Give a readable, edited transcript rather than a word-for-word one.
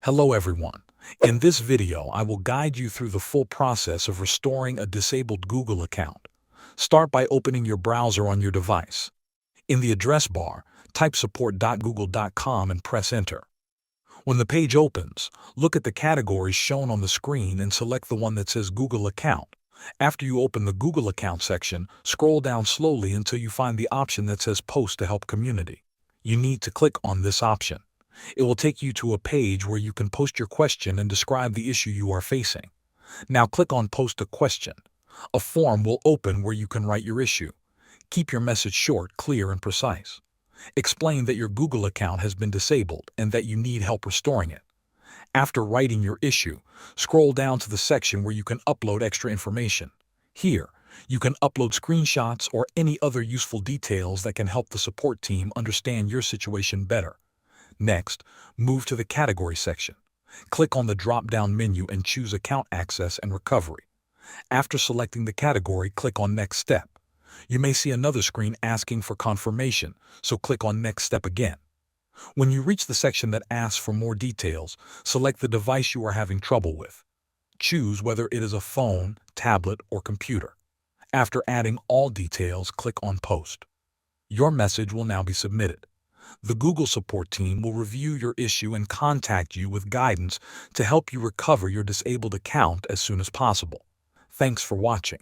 Hello everyone. In this video, I will guide you through the full process of restoring a disabled Google account. Start by opening your browser on your device. In the address bar, type support.google.com and press enter. When the page opens, look at the categories shown on the screen and select the one that says Google Account. After you open the Google Account section, scroll down slowly until you find the option that says Post to Help Community. You need to click on this option. It will take you to a page where you can post your question and describe the issue you are facing. Now click on Post a Question. A form will open where you can write your issue. Keep your message short, clear, and precise. Explain that your Google account has been disabled and that you need help restoring it. After writing your issue, scroll down to the section where you can upload extra information. Here, you can upload screenshots or any other useful details that can help the support team understand your situation better. Next, move to the Category section. Click on the drop-down menu and choose Account Access and Recovery. After selecting the category, click on Next Step. You may see another screen asking for confirmation, so click on Next Step again. When you reach the section that asks for more details, select the device you are having trouble with. Choose whether it is a phone, tablet, or computer. After adding all details, click on Post. Your message will now be submitted. The Google support team will review your issue and contact you with guidance to help you recover your disabled account as soon as possible. Thanks for watching.